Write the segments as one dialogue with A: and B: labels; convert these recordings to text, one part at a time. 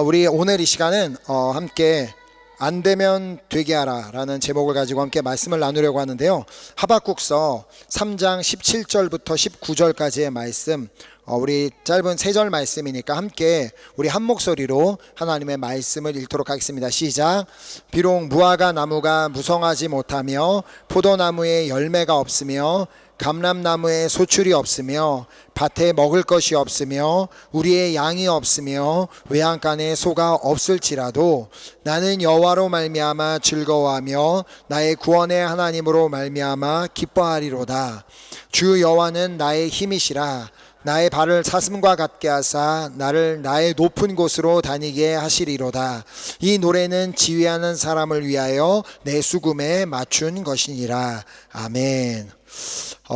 A: 우리 오늘 이 시간은 함께 안 되면 되게 하라 라는 제목을 가지고 함께 말씀을 나누려고 하는데요. 하박국서 3장 17절부터 19절까지의 말씀, 우리 짧은 3절 말씀이니까 함께 우리 한 목소리로 하나님의 말씀을 읽도록 하겠습니다. 시작. 비록 무화과 나무가 무성하지 못하며 포도나무에 열매가 없으며 감람나무에 소출이 없으며 밭에 먹을 것이 없으며 우리의 양이 없으며 외양간에 소가 없을지라도 나는 여호와로 말미암아 즐거워하며 나의 구원의 하나님으로 말미암아 기뻐하리로다. 주 여호와는 나의 힘이시라. 나의 발을 사슴과 같게 하사 나를 나의 높은 곳으로 다니게 하시리로다. 이 노래는 지휘하는 사람을 위하여 내 수금에 맞춘 것이니라. 아멘.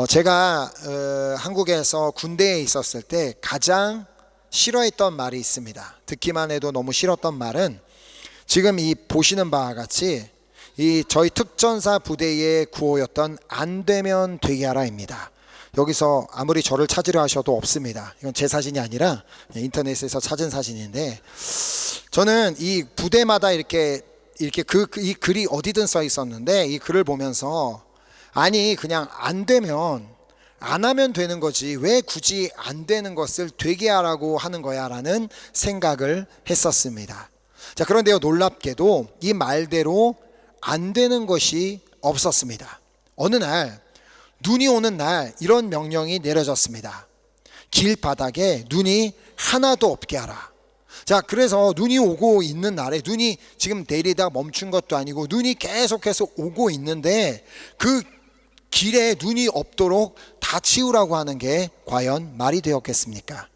A: 제가 한국에서 군대에 있었을 때 가장 싫어했던 말이 있습니다. 듣기만 해도 너무 싫었던 말은, 지금 이 보시는 바와 같이 이 저희 특전사 부대의 구호였던 안 되면 되게 하라입니다. 여기서 아무리 저를 찾으려 하셔도 없습니다. 이건 제 사진이 아니라 인터넷에서 찾은 사진인데, 저는 이 부대마다 이렇게 이 글이 어디든 써 있었는데, 이 글을 보면서 아니 그냥 안 되면 안 하면 되는 거지 왜 굳이 안 되는 것을 되게 하라고 하는 거야 라는 생각을 했었습니다. 자, 그런데요, 놀랍게도 이 말대로 안 되는 것이 없었습니다. 어느 날 눈이 오는 날 이런 명령이 내려졌습니다. 길바닥에 눈이 하나도 없게 하라. 자, 그래서 눈이 오고 있는 날에, 눈이 지금 내리다 멈춘 것도 아니고 눈이 계속해서 오고 있는데 그 길에 눈이 없도록 다 치우라고 하는 게 과연 말이 되었겠습니까?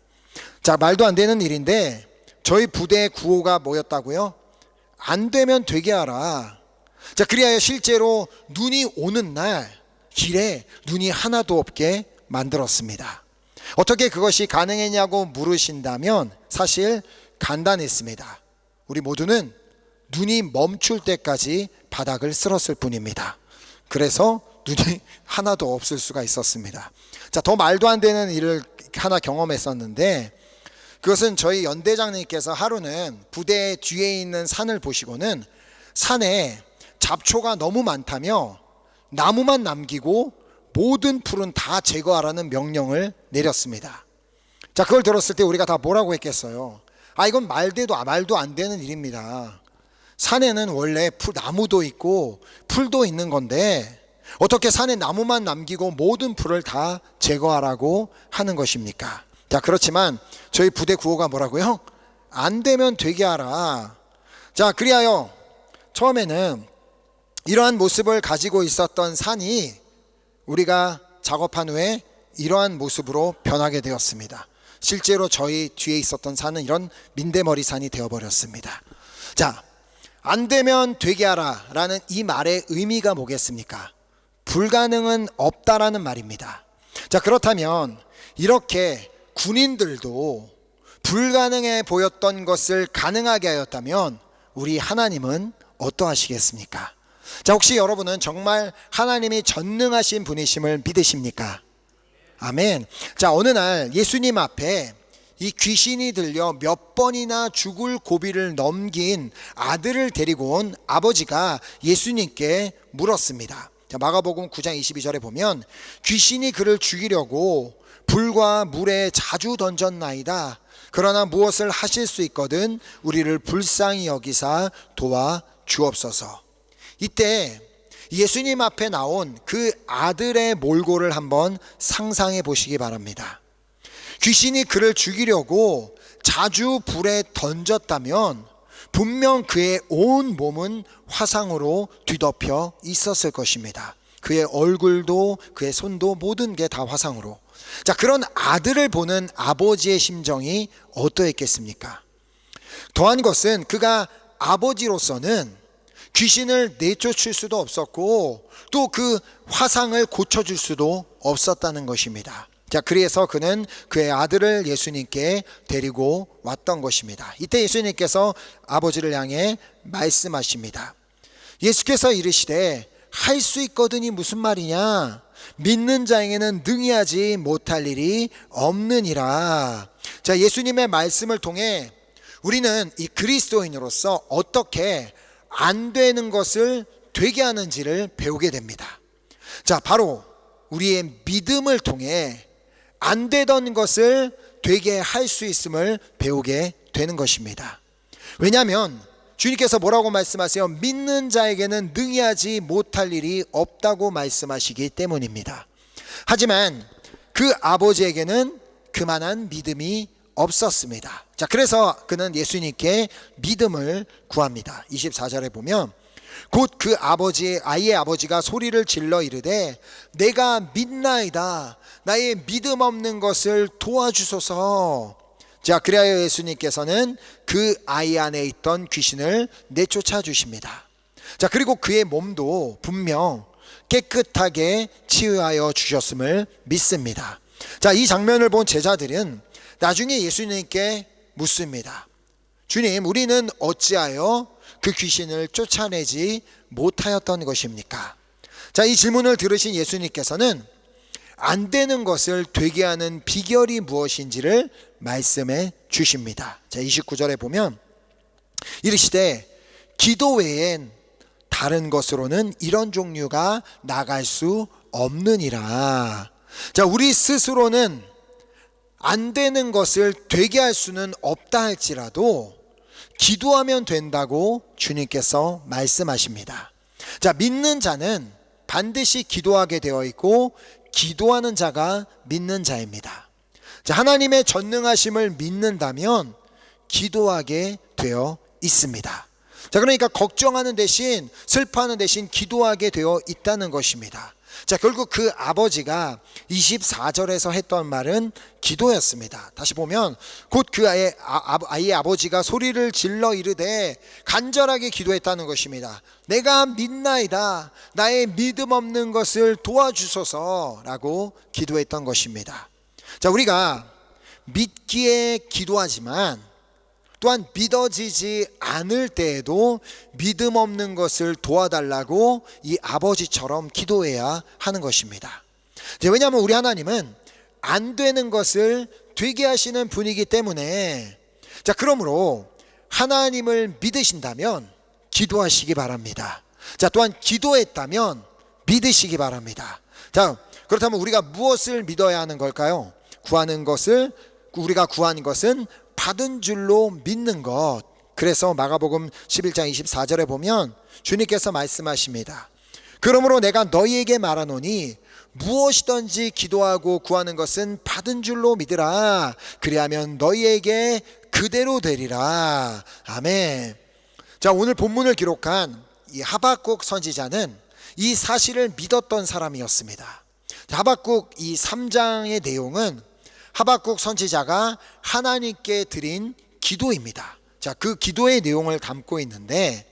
A: 자, 말도 안 되는 일인데 저희 부대의 구호가 뭐였다고요? 안 되면 되게 하라. 자, 그리하여 실제로 눈이 오는 날 길에 눈이 하나도 없게 만들었습니다. 어떻게 그것이 가능했냐고 물으신다면 사실 간단했습니다. 우리 모두는 눈이 멈출 때까지 바닥을 쓸었을 뿐입니다. 그래서 눈이 하나도 없을 수가 있었습니다. 자, 더 말도 안 되는 일을 하나 경험했었는데, 그것은 저희 연대장님께서 하루는 부대 뒤에 있는 산을 보시고는 산에 잡초가 너무 많다며 나무만 남기고 모든 풀은 다 제거하라는 명령을 내렸습니다. 자, 그걸 들었을 때 우리가 다 뭐라고 했겠어요? 이건 말도 안 되는 일입니다. 산에는 원래 나무도 있고 풀도 있는 건데 어떻게 산에 나무만 남기고 모든 풀을 다 제거하라고 하는 것입니까? 자, 그렇지만 저희 부대 구호가 뭐라고요? 안 되면 되게 하라. 자, 그리하여 처음에는 이러한 모습을 가지고 있었던 산이 우리가 작업한 후에 이러한 모습으로 변하게 되었습니다. 실제로 저희 뒤에 있었던 산은 이런 민대머리 산이 되어버렸습니다. 자, 안 되면 되게 하라 라는 이 말의 의미가 뭐겠습니까? 불가능은 없다라는 말입니다. 자, 그렇다면 이렇게 군인들도 불가능해 보였던 것을 가능하게 하였다면 우리 하나님은 어떠하시겠습니까? 자, 혹시 여러분은 정말 하나님이 전능하신 분이심을 믿으십니까? 아멘. 자, 어느 날 예수님 앞에 이 귀신이 들려 몇 번이나 죽을 고비를 넘긴 아들을 데리고 온 아버지가 예수님께 물었습니다. 자, 마가복음 9장 22절에 보면 귀신이 그를 죽이려고 불과 물에 자주 던졌나이다. 그러나 무엇을 하실 수 있거든 우리를 불쌍히 여기사 도와 주옵소서. 이때 예수님 앞에 나온 그 아들의 몰골을 한번 상상해 보시기 바랍니다. 귀신이 그를 죽이려고 자주 불에 던졌다면 분명 그의 온 몸은 화상으로 뒤덮여 있었을 것입니다. 그의 얼굴도 그의 손도 모든 게 다 화상으로. 자, 그런 아들을 보는 아버지의 심정이 어떠했겠습니까? 더한 것은 그가 아버지로서는 귀신을 내쫓을 수도 없었고 또 그 화상을 고쳐줄 수도 없었다는 것입니다. 자, 그래서 그는 그의 아들을 예수님께 데리고 왔던 것입니다. 이때 예수님께서 아버지를 향해 말씀하십니다. 예수께서 이르시되 할 수 있거든이 무슨 말이냐? 믿는 자에게는 능히 하지 못할 일이 없느니라. 자, 예수님의 말씀을 통해 우리는 이 그리스도인으로서 어떻게 안 되는 것을 되게 하는지를 배우게 됩니다. 자, 바로 우리의 믿음을 통해 안 되던 것을 되게 할 수 있음을 배우게 되는 것입니다. 왜냐하면 주님께서 뭐라고 말씀하세요? 믿는 자에게는 능히 하지 못할 일이 없다고 말씀하시기 때문입니다. 하지만 그 아버지에게는 그만한 믿음이 없었습니다. 자, 그래서 그는 예수님께 믿음을 구합니다. 24절에 보면 곧 그 아이의 아버지가 소리를 질러 이르되 내가 믿나이다. 나의 믿음 없는 것을 도와주소서. 자, 그리하여 예수님께서는 그 아이 안에 있던 귀신을 내쫓아 주십니다. 자, 그리고 그의 몸도 분명 깨끗하게 치유하여 주셨음을 믿습니다. 자, 이 장면을 본 제자들은 나중에 예수님께 묻습니다. 주님, 우리는 어찌하여 그 귀신을 쫓아내지 못하였던 것입니까? 자, 이 질문을 들으신 예수님께서는 안 되는 것을 되게 하는 비결이 무엇인지를 말씀해 주십니다. 자, 29절에 보면 이르시되 기도 외엔 다른 것으로는 이런 종류가 나갈 수 없느니라. 자, 우리 스스로는 안 되는 것을 되게 할 수는 없다 할지라도 기도하면 된다고 주님께서 말씀하십니다. 자, 믿는 자는 반드시 기도하게 되어 있고 기도하는 자가 믿는 자입니다. 자, 하나님의 전능하심을 믿는다면 기도하게 되어 있습니다. 자, 그러니까 걱정하는 대신 슬퍼하는 대신 기도하게 되어 있다는 것입니다. 자, 결국 그 아버지가 24절에서 했던 말은 기도였습니다. 다시 보면 곧 그 아이의 아버지가 소리를 질러 이르되 간절하게 기도했다는 것입니다. 내가 믿나이다. 나의 믿음 없는 것을 도와주소서라고 기도했던 것입니다. 자, 우리가 믿기에 기도하지만 또한 믿어지지 않을 때에도 믿음 없는 것을 도와달라고 이 아버지처럼 기도해야 하는 것입니다. 왜냐하면 우리 하나님은 안 되는 것을 되게 하시는 분이기 때문에, 자, 그러므로 하나님을 믿으신다면 기도하시기 바랍니다. 자, 또한 기도했다면 믿으시기 바랍니다. 자, 그렇다면 우리가 무엇을 믿어야 하는 걸까요? 우리가 구하는 것은 받은 줄로 믿는 것. 그래서 마가복음 11장 24절에 보면 주님께서 말씀하십니다. 그러므로 내가 너희에게 말하노니 무엇이든지 기도하고 구하는 것은 받은 줄로 믿으라. 그리하면 너희에게 그대로 되리라. 아멘. 자, 오늘 본문을 기록한 이 하박국 선지자는 이 사실을 믿었던 사람이었습니다. 하박국 이 3장의 내용은 하박국 선지자가 하나님께 드린 기도입니다. 자, 그 기도의 내용을 담고 있는데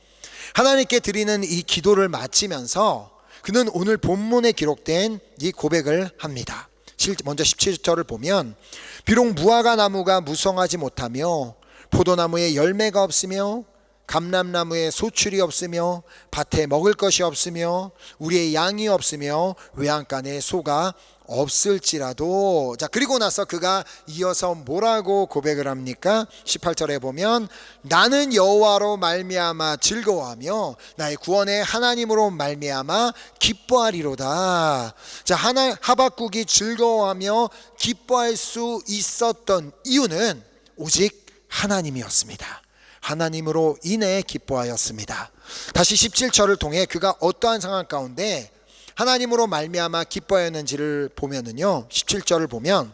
A: 하나님께 드리는 이 기도를 마치면서 그는 오늘 본문에 기록된 이 고백을 합니다. 먼저 17절을 보면 비록 무화과 나무가 무성하지 못하며 포도나무에 열매가 없으며 감람나무에 소출이 없으며 밭에 먹을 것이 없으며 우리의 양이 없으며 외양간에 소가 없을지라도. 자, 그리고 나서 그가 이어서 뭐라고 고백을 합니까? 18절에 보면 나는 여호와로 말미암아 즐거워하며 나의 구원의 하나님으로 말미암아 기뻐하리로다. 자, 하박국이 즐거워하며 기뻐할 수 있었던 이유는 오직 하나님이었습니다. 하나님으로 인해 기뻐하였습니다. 다시 17절을 통해 그가 어떠한 상황 가운데 하나님으로 말미암아 기뻐하였는지를 보면은요, 17절을 보면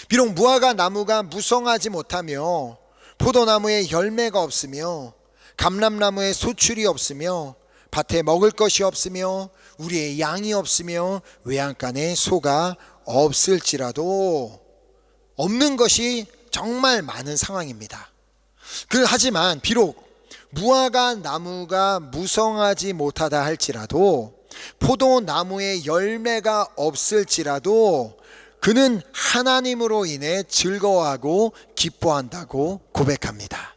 A: 비록 무화과 나무가 무성하지 못하며 포도나무에 열매가 없으며 감람나무에 소출이 없으며 밭에 먹을 것이 없으며 우리의 양이 없으며 외양간에 소가 없을지라도, 없는 것이 정말 많은 상황입니다. 하지만 비록 무화과 나무가 무성하지 못하다 할지라도 포도나무에 열매가 없을지라도 그는 하나님으로 인해 즐거워하고 기뻐한다고 고백합니다.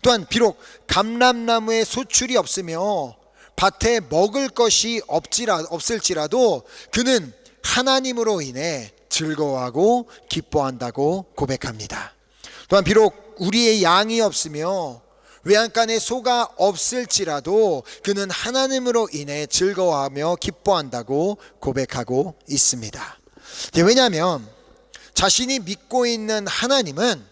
A: 또한 비록 감람나무에 소출이 없으며 밭에 먹을 것이 없을지라도 그는 하나님으로 인해 즐거워하고 기뻐한다고 고백합니다. 또한 비록 우리의 양이 없으며 외양간에 소가 없을지라도 그는 하나님으로 인해 즐거워하며 기뻐한다고 고백하고 있습니다. 왜냐하면 자신이 믿고 있는 하나님은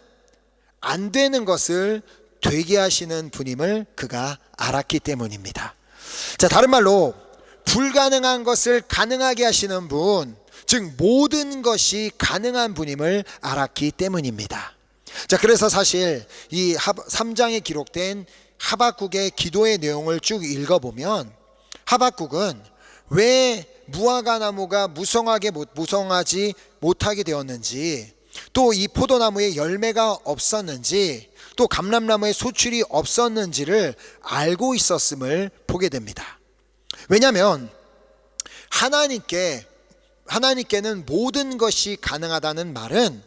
A: 안 되는 것을 되게 하시는 분임을 그가 알았기 때문입니다. 자, 다른 말로 불가능한 것을 가능하게 하시는 분, 즉 모든 것이 가능한 분임을 알았기 때문입니다. 자, 그래서 사실 이 3장에 기록된 하박국의 기도의 내용을 쭉 읽어보면 하박국은 왜 무화과 나무가 무성하지 못하게 되었는지, 또 이 포도나무에 열매가 없었는지, 또 감람나무에 소출이 없었는지를 알고 있었음을 보게 됩니다. 왜냐하면 하나님께는 모든 것이 가능하다는 말은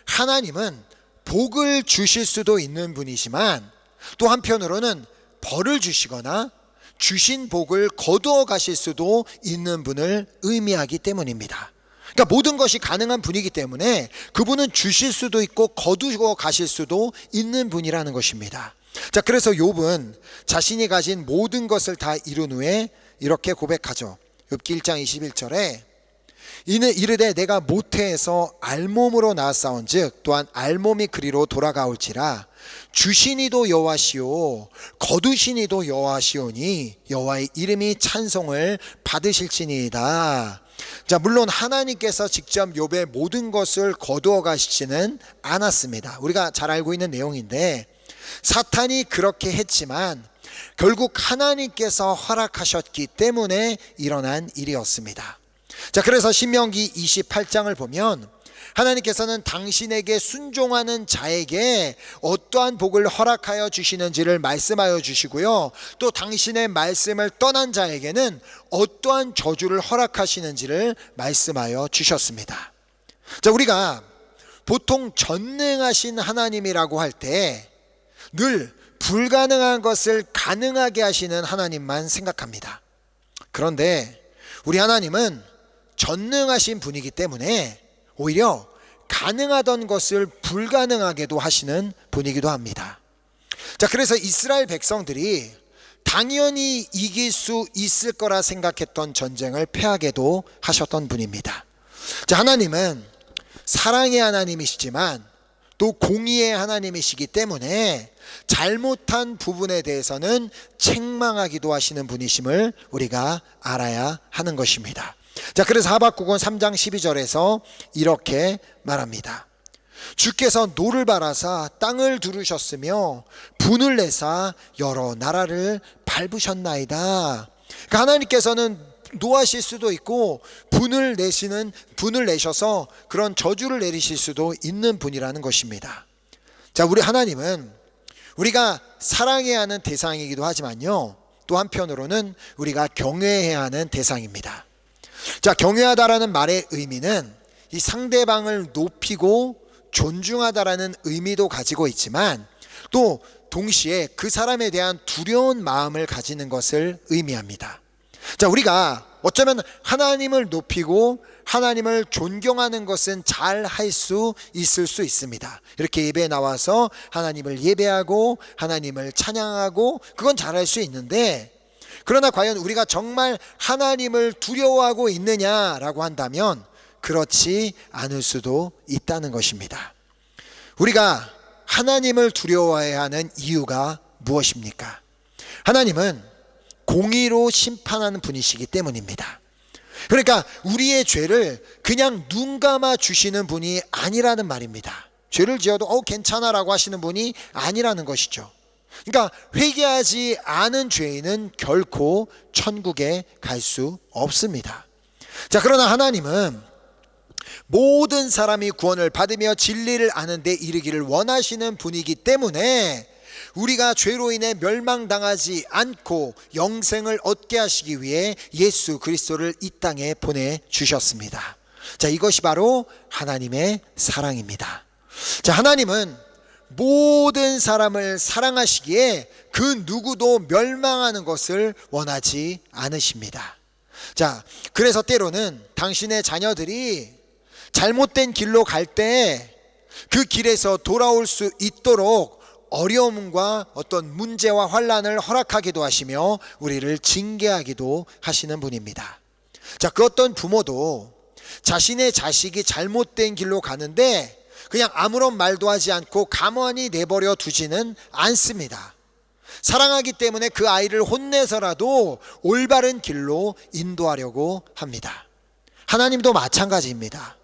A: 하나님은 복을 주실 수도 있는 분이지만 또 한편으로는 벌을 주시거나 주신 복을 거두어 가실 수도 있는 분을 의미하기 때문입니다. 그러니까 모든 것이 가능한 분이기 때문에 그분은 주실 수도 있고 거두어 가실 수도 있는 분이라는 것입니다. 자, 그래서 욥은 자신이 가진 모든 것을 다 이룬 후에 이렇게 고백하죠. 욥기 1장 21절에 이는 이르되 내가 모태에서 알몸으로 낳았사온즉 또한 알몸이 그리로 돌아가올지라 주신 이도 여호와시오 거두신 이도 여호와시오니 여호와의 이름이 찬송을 받으실지니이다. 자, 물론 하나님께서 직접 욥의 모든 것을 거두어 가시지는 않았습니다. 우리가 잘 알고 있는 내용인데 사탄이 그렇게 했지만 결국 하나님께서 허락하셨기 때문에 일어난 일이었습니다. 자, 그래서 신명기 28장을 보면 하나님께서는 당신에게 순종하는 자에게 어떠한 복을 허락하여 주시는지를 말씀하여 주시고요, 또 당신의 말씀을 떠난 자에게는 어떠한 저주를 허락하시는지를 말씀하여 주셨습니다. 자, 우리가 보통 전능하신 하나님이라고 할 때 늘 불가능한 것을 가능하게 하시는 하나님만 생각합니다. 그런데 우리 하나님은 전능하신 분이기 때문에 오히려 가능하던 것을 불가능하게도 하시는 분이기도 합니다. 자, 그래서 이스라엘 백성들이 당연히 이길 수 있을 거라 생각했던 전쟁을 패하게도 하셨던 분입니다. 자, 하나님은 사랑의 하나님이시지만 또 공의의 하나님이시기 때문에 잘못한 부분에 대해서는 책망하기도 하시는 분이심을 우리가 알아야 하는 것입니다. 자, 그래서 하박국은 3장 12절에서 이렇게 말합니다. 주께서 노를 바라사 땅을 두르셨으며 분을 내사 여러 나라를 밟으셨나이다. 그러니까 하나님께서는 노하실 수도 있고 분을 내셔서 그런 저주를 내리실 수도 있는 분이라는 것입니다. 자, 우리 하나님은 우리가 사랑해야 하는 대상이기도 하지만요, 또 한편으로는 우리가 경외해야 하는 대상입니다. 자, 경외하다라는 말의 의미는 이 상대방을 높이고 존중하다라는 의미도 가지고 있지만 또 동시에 그 사람에 대한 두려운 마음을 가지는 것을 의미합니다. 자, 우리가 어쩌면 하나님을 높이고 하나님을 존경하는 것은 잘 할 수 있을 수 있습니다. 이렇게 예배에 나와서 하나님을 예배하고 하나님을 찬양하고 그건 잘 할 수 있는데, 그러나 과연 우리가 정말 하나님을 두려워하고 있느냐라고 한다면 그렇지 않을 수도 있다는 것입니다. 우리가 하나님을 두려워해야 하는 이유가 무엇입니까? 하나님은 공의로 심판하는 분이시기 때문입니다. 그러니까 우리의 죄를 그냥 눈 감아 주시는 분이 아니라는 말입니다. 죄를 지어도 괜찮아라고 하시는 분이 아니라는 것이죠. 그러니까 회개하지 않은 죄인은 결코 천국에 갈 수 없습니다. 자, 그러나 하나님은 모든 사람이 구원을 받으며 진리를 아는 데 이르기를 원하시는 분이기 때문에 우리가 죄로 인해 멸망당하지 않고 영생을 얻게 하시기 위해 예수 그리스도를 이 땅에 보내주셨습니다. 자, 이것이 바로 하나님의 사랑입니다. 자, 하나님은 모든 사람을 사랑하시기에 그 누구도 멸망하는 것을 원하지 않으십니다. 자, 그래서 때로는 당신의 자녀들이 잘못된 길로 갈 때 그 길에서 돌아올 수 있도록 어려움과 어떤 문제와 환난을 허락하기도 하시며 우리를 징계하기도 하시는 분입니다. 자, 그 어떤 부모도 자신의 자식이 잘못된 길로 가는데 그냥 아무런 말도 하지 않고 가만히 내버려 두지는 않습니다. 사랑하기 때문에 그 아이를 혼내서라도 올바른 길로 인도하려고 합니다. 하나님도 마찬가지입니다.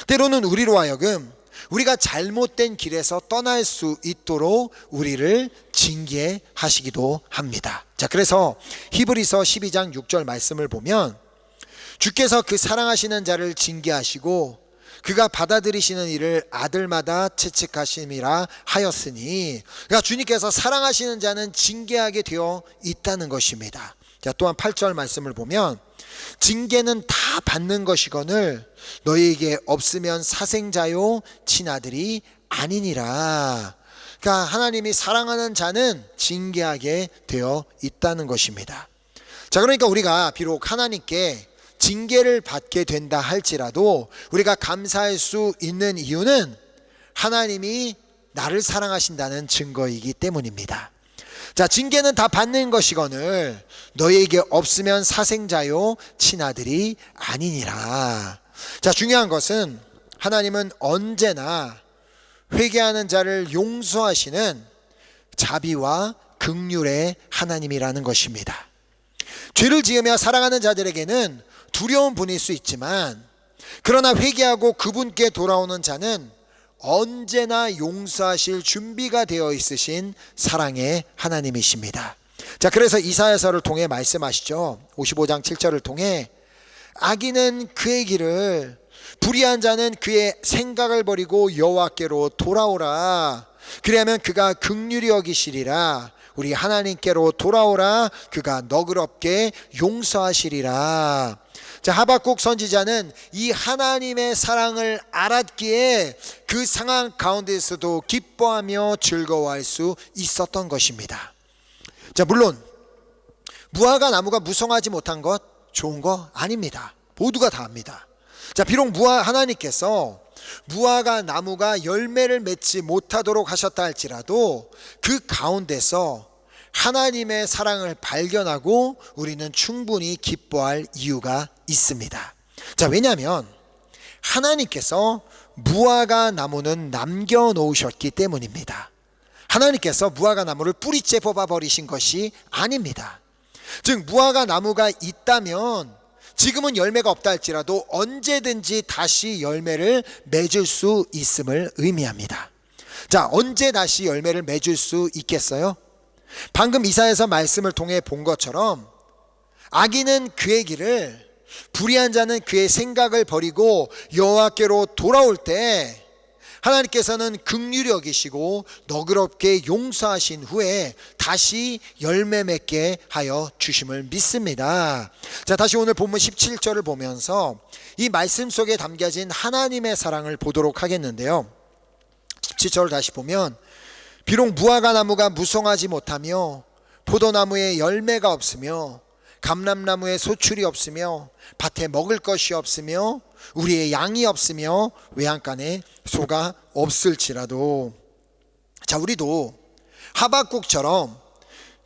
A: 때로는 우리로 하여금 우리가 잘못된 길에서 떠날 수 있도록 우리를 징계하시기도 합니다. 자, 그래서 히브리서 12장 6절 말씀을 보면 주께서 그 사랑하시는 자를 징계하시고 그가 받아들이시는 일을 아들마다 채찍하심이라 하였으니, 그러니까 주님께서 사랑하시는 자는 징계하게 되어 있다는 것입니다. 자, 또한 8절 말씀을 보면 징계는 다 받는 것이거늘 너희에게 없으면 사생자요 친아들이 아니니라. 그러니까 하나님이 사랑하는 자는 징계하게 되어 있다는 것입니다. 자, 그러니까 우리가 비록 하나님께 징계를 받게 된다 할지라도 우리가 감사할 수 있는 이유는 하나님이 나를 사랑하신다는 증거이기 때문입니다. 자, 징계는 다 받는 것이거늘 너희에게 없으면 사생자요 친아들이 아니니라. 자, 중요한 것은 하나님은 언제나 회개하는 자를 용서하시는 자비와 긍휼의 하나님이라는 것입니다. 죄를 지으며 살아가는 자들에게는 두려운 분일 수 있지만, 그러나 회개하고 그분께 돌아오는 자는 언제나 용서하실 준비가 되어 있으신 사랑의 하나님이십니다. 자, 그래서 이사야서를 통해 말씀하시죠. 55장 7절을 통해 악인은 그의 길을, 불의한 자는 그의 생각을 버리고 여호와께로 돌아오라. 그리하면 그가 긍휼히 여기시리라. 우리 하나님께로 돌아오라. 그가 너그럽게 용서하시리라. 자, 하박국 선지자는 이 하나님의 사랑을 알았기에 그 상황 가운데서도 기뻐하며 즐거워할 수 있었던 것입니다. 자, 물론 무화과 나무가 무성하지 못한 것 좋은 거 아닙니다. 모두가 다 압니다. 자, 비록 하나님께서 무화과 나무가 열매를 맺지 못하도록 하셨다 할지라도 그 가운데서 하나님의 사랑을 발견하고 우리는 충분히 기뻐할 이유가 있습니다. 자, 왜냐하면 하나님께서 무화과 나무는 남겨놓으셨기 때문입니다. 하나님께서 무화과 나무를 뿌리째 뽑아버리신 것이 아닙니다. 즉 무화과 나무가 있다면 지금은 열매가 없다 할지라도 언제든지 다시 열매를 맺을 수 있음을 의미합니다. 자, 언제 다시 열매를 맺을 수 있겠어요? 방금 이사야서 말씀을 통해 본 것처럼 악인은 그의 길을, 불의한 자는 그의 생각을 버리고 여호와께로 돌아올 때 하나님께서는 긍휼히 여기시고 너그럽게 용서하신 후에 다시 열매 맺게 하여 주심을 믿습니다. 자, 다시 오늘 본문 17절을 보면서 이 말씀 속에 담겨진 하나님의 사랑을 보도록 하겠는데요. 17절을 다시 보면 비록 무화과 나무가 무성하지 못하며 포도나무에 열매가 없으며 감람나무에 소출이 없으며 밭에 먹을 것이 없으며 우리의 양이 없으며 외양간에 소가 없을지라도, 자, 우리도 하박국처럼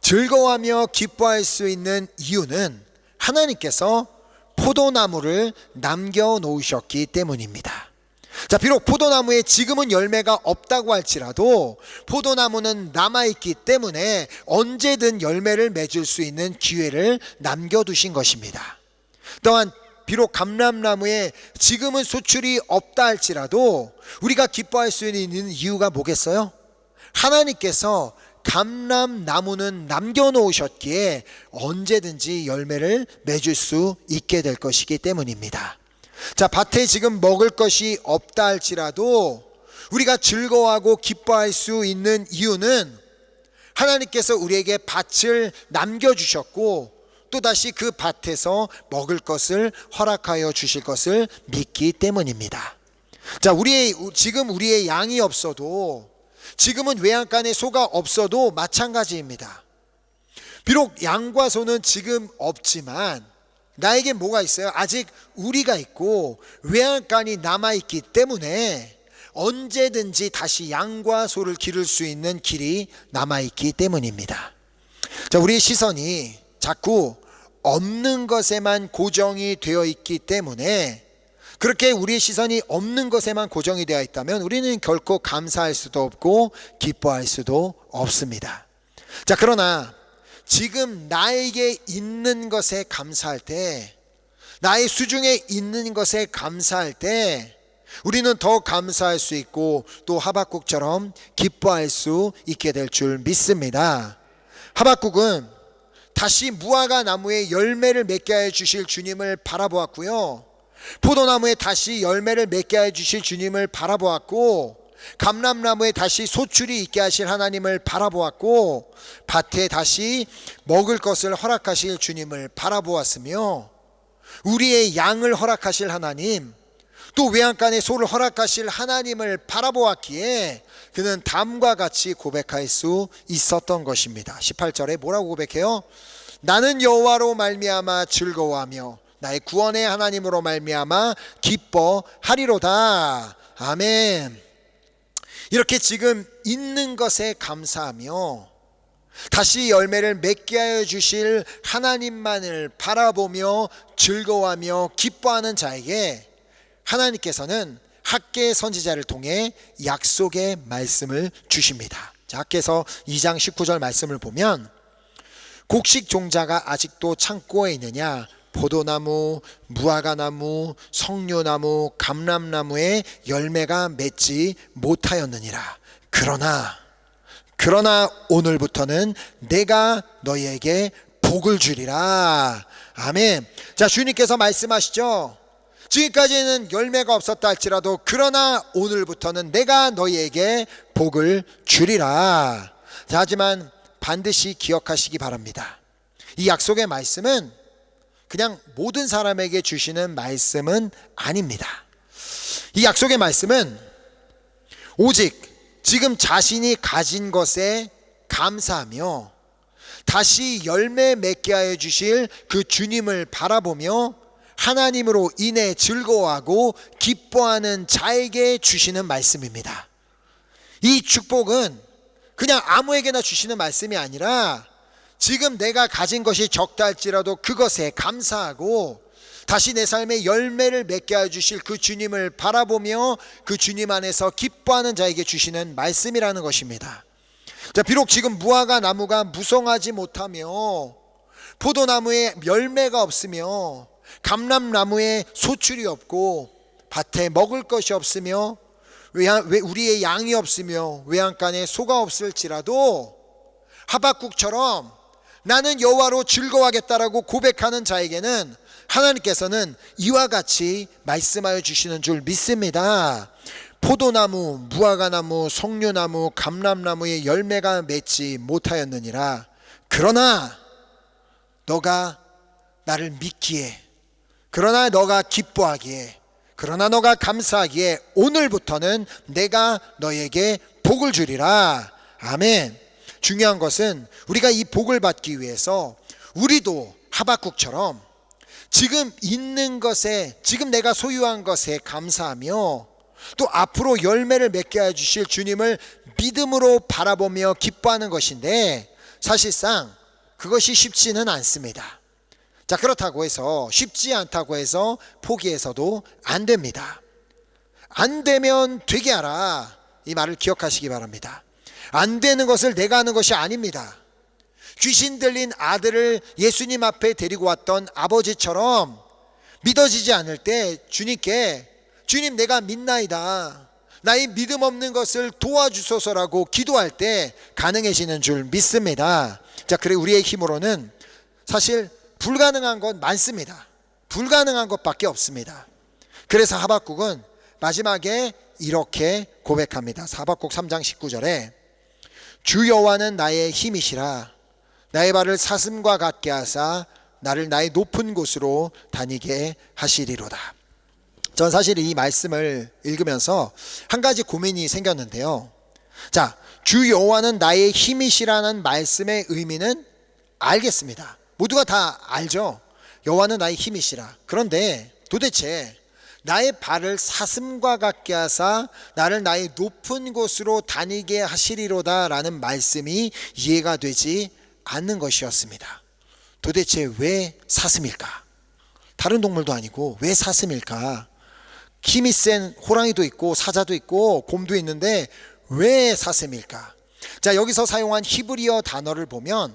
A: 즐거워하며 기뻐할 수 있는 이유는 하나님께서 포도나무를 남겨놓으셨기 때문입니다. 자, 비록 포도나무에 지금은 열매가 없다고 할지라도 포도나무는 남아있기 때문에 언제든 열매를 맺을 수 있는 기회를 남겨두신 것입니다. 또한 비록 감람나무에 지금은 소출이 없다 할지라도 우리가 기뻐할 수 있는 이유가 뭐겠어요? 하나님께서 감람나무는 남겨놓으셨기에 언제든지 열매를 맺을 수 있게 될 것이기 때문입니다. 자, 밭에 지금 먹을 것이 없다 할지라도 우리가 즐거워하고 기뻐할 수 있는 이유는 하나님께서 우리에게 밭을 남겨주셨고 또다시 그 밭에서 먹을 것을 허락하여 주실 것을 믿기 때문입니다. 자, 지금 우리의 양이 없어도, 지금은 외양간에 소가 없어도 마찬가지입니다. 비록 양과 소는 지금 없지만 나에게 뭐가 있어요? 아직 우리가 있고 외양간이 남아있기 때문에 언제든지 다시 양과 소를 기를 수 있는 길이 남아있기 때문입니다. 자, 우리의 시선이 자꾸 없는 것에만 고정이 되어 있기 때문에, 그렇게 우리의 시선이 없는 것에만 고정이 되어 있다면 우리는 결코 감사할 수도 없고 기뻐할 수도 없습니다. 자, 그러나 지금 나에게 있는 것에 감사할 때, 나의 수중에 있는 것에 감사할 때 우리는 더 감사할 수 있고 또 하박국처럼 기뻐할 수 있게 될 줄 믿습니다. 하박국은 다시 무화과 나무에 열매를 맺게 하여 주실 주님을 바라보았고요, 포도나무에 다시 열매를 맺게 하여 주실 주님을 바라보았고, 감람나무에 다시 소출이 있게 하실 하나님을 바라보았고, 밭에 다시 먹을 것을 허락하실 주님을 바라보았으며, 우리의 양을 허락하실 하나님, 또 외양간에 소를 허락하실 하나님을 바라보았기에 그는 다음과 같이 고백할 수 있었던 것입니다. 18절에 뭐라고 고백해요? 나는 여호와로 말미암아 즐거워하며 나의 구원의 하나님으로 말미암아 기뻐하리로다. 아멘. 이렇게 지금 있는 것에 감사하며 다시 열매를 맺게 하여 주실 하나님만을 바라보며 즐거워하며 기뻐하는 자에게 하나님께서는 학개 선지자를 통해 약속의 말씀을 주십니다. 자, 학개서 2장 19절 말씀을 보면, 곡식 종자가 아직도 창고에 있느냐? 포도나무, 무화과나무, 석류나무, 감람나무에 열매가 맺지 못하였느니라. 그러나 오늘부터는 내가 너희에게 복을 주리라. 아멘. 자, 주님께서 말씀하시죠. 지금까지는 열매가 없었다 할지라도 그러나 오늘부터는 내가 너희에게 복을 주리라. 자, 하지만 반드시 기억하시기 바랍니다. 이 약속의 말씀은 그냥 모든 사람에게 주시는 말씀은 아닙니다. 이 약속의 말씀은 오직 지금 자신이 가진 것에 감사하며 다시 열매 맺게 하여 주실 그 주님을 바라보며 하나님으로 인해 즐거워하고 기뻐하는 자에게 주시는 말씀입니다. 이 축복은 그냥 아무에게나 주시는 말씀이 아니라 지금 내가 가진 것이 적다 할지라도 그것에 감사하고 다시 내 삶에 열매를 맺게 하여 주실 그 주님을 바라보며 그 주님 안에서 기뻐하는 자에게 주시는 말씀이라는 것입니다. 자, 비록 지금 무화과 나무가 무성하지 못하며 포도나무에 열매가 없으며 감람나무에 소출이 없고 밭에 먹을 것이 없으며 우리의 양이 없으며 외양간에 소가 없을지라도 하박국처럼 나는 여호와로 즐거워하겠다라고 고백하는 자에게는 하나님께서는 이와 같이 말씀하여 주시는 줄 믿습니다. 포도나무, 무화과나무, 석류나무, 감람나무에 열매가 맺지 못하였느니라. 그러나 너가 나를 믿기에, 그러나 너가 기뻐하기에, 그러나 너가 감사하기에 오늘부터는 내가 너에게 복을 주리라. 아멘. 중요한 것은 우리가 이 복을 받기 위해서 우리도 하박국처럼 지금 있는 것에, 지금 내가 소유한 것에 감사하며 또 앞으로 열매를 맺게 해주실 주님을 믿음으로 바라보며 기뻐하는 것인데, 사실상 그것이 쉽지는 않습니다. 자, 그렇다고 해서 쉽지 않다고 해서 포기해서도 안 됩니다. 안 되면 되게 하라, 이 말을 기억하시기 바랍니다. 안 되는 것을 내가 하는 것이 아닙니다. 귀신 들린 아들을 예수님 앞에 데리고 왔던 아버지처럼 믿어지지 않을 때 주님께, 주님 내가 믿나이다, 나의 믿음 없는 것을 도와주소서라고 기도할 때 가능해지는 줄 믿습니다. 자, 그래 우리의 힘으로는 사실 불가능한 건 많습니다. 불가능한 것밖에 없습니다. 그래서 하박국은 마지막에 이렇게 고백합니다. 하박국 3장 19절에 주 여호와는 나의 힘이시라, 나의 발을 사슴과 같게 하사 나를 나의 높은 곳으로 다니게 하시리로다. 전 사실 이 말씀을 읽으면서 한 가지 고민이 생겼는데요. 자, 주 여호와는 나의 힘이시라는 말씀의 의미는 알겠습니다. 모두가 다 알죠. 여호와는 나의 힘이시라. 그런데 도대체 나의 발을 사슴과 같게 하사 나를 나의 높은 곳으로 다니게 하시리로다 라는 말씀이 이해가 되지 않는 것이었습니다. 도대체 왜 사슴일까? 다른 동물도 아니고 왜 사슴일까? 힘이 센 호랑이도 있고 사자도 있고 곰도 있는데 왜 사슴일까? 자, 여기서 사용한 히브리어 단어를 보면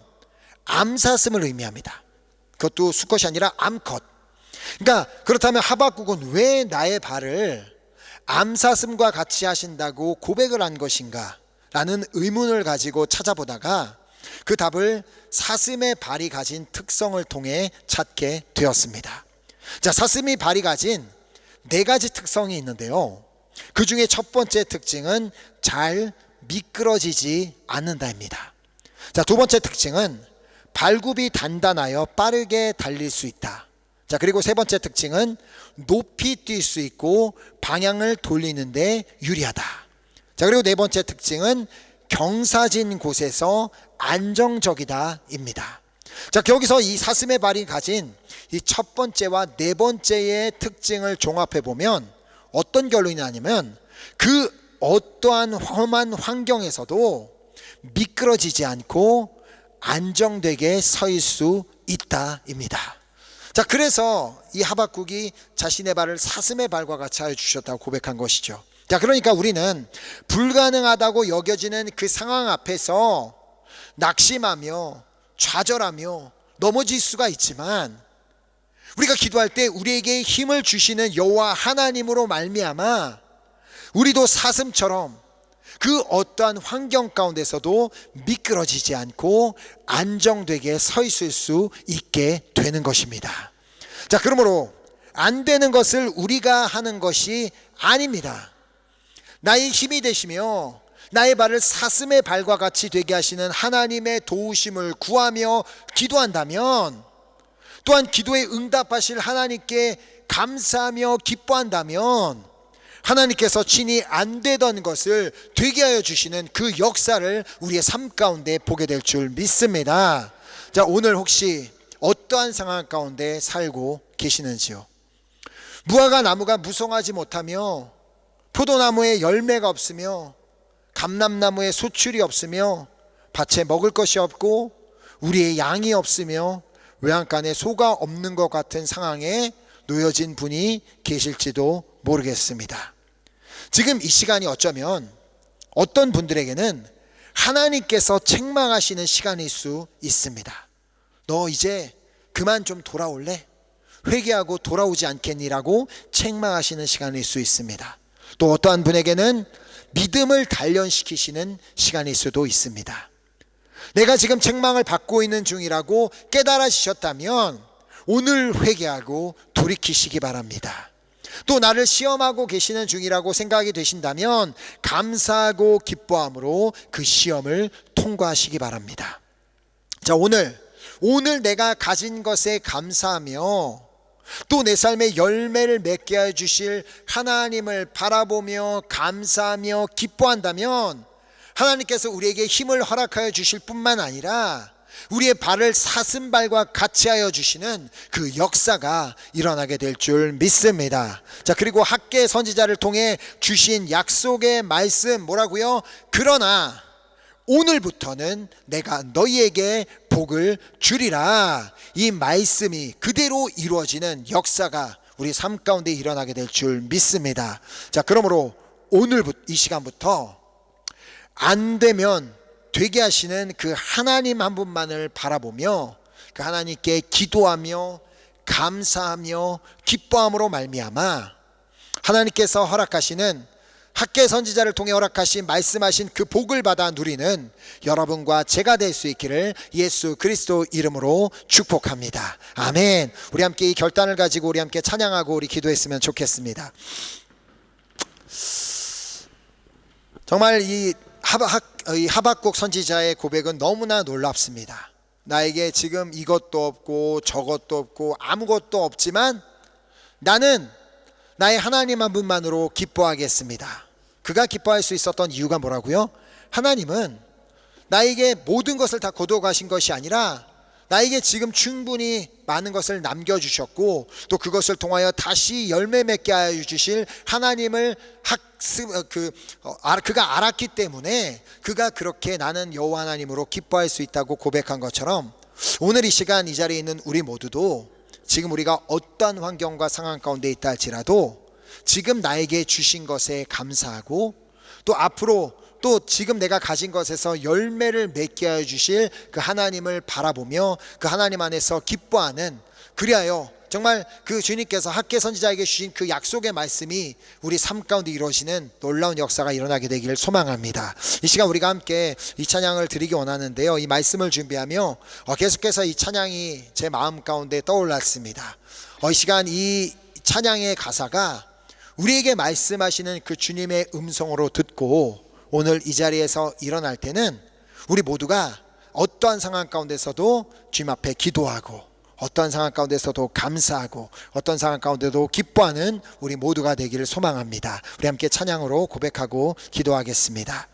A: 암사슴을 의미합니다. 그것도 수컷이 아니라 암컷. 그러니까 그렇다면 하박국은 왜 나의 발을 암사슴과 같이 하신다고 고백을 한 것인가 라는 의문을 가지고 찾아보다가 그 답을 사슴의 발이 가진 특성을 통해 찾게 되었습니다. 자, 사슴이 발이 가진 4가지 특성이 있는데요, 그 중에 첫 번째 특징은 잘 미끄러지지 않는다입니다. 자, 두 번째 특징은 발굽이 단단하여 빠르게 달릴 수 있다. 자, 그리고 세 번째 특징은 높이 뛸 수 있고 방향을 돌리는데 유리하다. 자, 그리고 네 번째 특징은 경사진 곳에서 안정적이다입니다. 자, 여기서 이 사슴의 발이 가진 이 첫 번째와 네 번째의 특징을 종합해 보면 어떤 결론이 나냐면 그 어떠한 험한 환경에서도 미끄러지지 않고 안정되게 서 있을 수 있다입니다. 자, 그래서 이 하박국이 자신의 발을 사슴의 발과 같이 하여 주셨다고 고백한 것이죠. 자, 그러니까 우리는 불가능하다고 여겨지는 그 상황 앞에서 낙심하며 좌절하며 넘어질 수가 있지만, 우리가 기도할 때 우리에게 힘을 주시는 여호와 하나님으로 말미암아 우리도 사슴처럼 그 어떠한 환경 가운데서도 미끄러지지 않고 안정되게 서 있을 수 있게 되는 것입니다. 자, 그러므로 안 되는 것을 우리가 하는 것이 아닙니다. 나의 힘이 되시며 나의 발을 사슴의 발과 같이 되게 하시는 하나님의 도우심을 구하며 기도한다면, 또한 기도에 응답하실 하나님께 감사하며 기뻐한다면 하나님께서 친히 안 되던 것을 되게 하여 주시는 그 역사를 우리의 삶 가운데 보게 될 줄 믿습니다. 자, 오늘 혹시 어떠한 상황 가운데 살고 계시는지요? 무화과 나무가 무성하지 못하며 포도나무에 열매가 없으며 감람나무에 소출이 없으며 밭에 먹을 것이 없고 우리의 양이 없으며 외양간에 소가 없는 것 같은 상황에 놓여진 분이 계실지도 모르겠습니다. 지금 이 시간이 어쩌면 어떤 분들에게는 하나님께서 책망하시는 시간일 수 있습니다. 너 이제 그만 좀 돌아올래? 회개하고 돌아오지 않겠니라고 책망하시는 시간일 수 있습니다. 또 어떠한 분에게는 믿음을 단련시키시는 시간일 수도 있습니다. 내가 지금 책망을 받고 있는 중이라고 깨달으셨다면 오늘 회개하고 돌이키시기 바랍니다. 또 나를 시험하고 계시는 중이라고 생각이 되신다면 감사하고 기뻐함으로 그 시험을 통과하시기 바랍니다. 자, 오늘 내가 가진 것에 감사하며 또 내 삶의 열매를 맺게 해 주실 하나님을 바라보며 감사하며 기뻐한다면 하나님께서 우리에게 힘을 허락하여 주실 뿐만 아니라 우리의 발을 사슴발과 같이 하여 주시는 그 역사가 일어나게 될 줄 믿습니다. 자, 그리고 학계 선지자를 통해 주신 약속의 말씀 뭐라고요? 그러나 오늘부터는 내가 너희에게 복을 주리라. 이 말씀이 그대로 이루어지는 역사가 우리 삶 가운데 일어나게 될 줄 믿습니다. 자, 그러므로 오늘부터 이 시간부터 안 되면 되게 하시는 그 하나님 한 분만을 바라보며 그 하나님께 기도하며 감사하며 기뻐함으로 말미암아 하나님께서 허락하시는 학계 선지자를 통해 허락하신 말씀하신 그 복을 받아 누리는 여러분과 제가 될 수 있기를 예수 그리스도 이름으로 축복합니다. 아멘. 우리 함께 이 결단을 가지고 우리 함께 찬양하고 우리 기도했으면 좋겠습니다. 정말 이 하박국 선지자의 고백은 너무나 놀랍습니다. 나에게 지금 이것도 없고 저것도 없고 아무것도 없지만 나는 나의 하나님 한 분만으로 기뻐하겠습니다. 그가 기뻐할 수 있었던 이유가 뭐라고요? 하나님은 나에게 모든 것을 다 거두어 가신 것이 아니라 나에게 지금 충분히 많은 것을 남겨주셨고 또 그것을 통하여 다시 열매 맺게 하여 주실 하나님을 그가 알았기 때문에 그가 그렇게 나는 여호와 하나님으로 기뻐할 수 있다고 고백한 것처럼 오늘 이 시간 이 자리에 있는 우리 모두도 지금 우리가 어떠한 환경과 상황 가운데 있다 할지라도 지금 나에게 주신 것에 감사하고 또 앞으로 또 지금 내가 가진 것에서 열매를 맺게 하여 주실 그 하나님을 바라보며 그 하나님 안에서 기뻐하는, 그리하여 정말 그 주님께서 학개 선지자에게 주신 그 약속의 말씀이 우리 삶 가운데 이루어지는 놀라운 역사가 일어나게 되기를 소망합니다. 이 시간 우리가 함께 이 찬양을 드리기 원하는데요, 이 말씀을 준비하며 계속해서 이 찬양이 제 마음 가운데 떠올랐습니다. 이 시간 이 찬양의 가사가 우리에게 말씀하시는 그 주님의 음성으로 듣고 오늘 이 자리에서 일어날 때는 우리 모두가 어떠한 상황 가운데서도 주님 앞에 기도하고 어떠한 상황 가운데서도 감사하고 어떤 상황 가운데도 기뻐하는 우리 모두가 되기를 소망합니다. 우리 함께 찬양으로 고백하고 기도하겠습니다.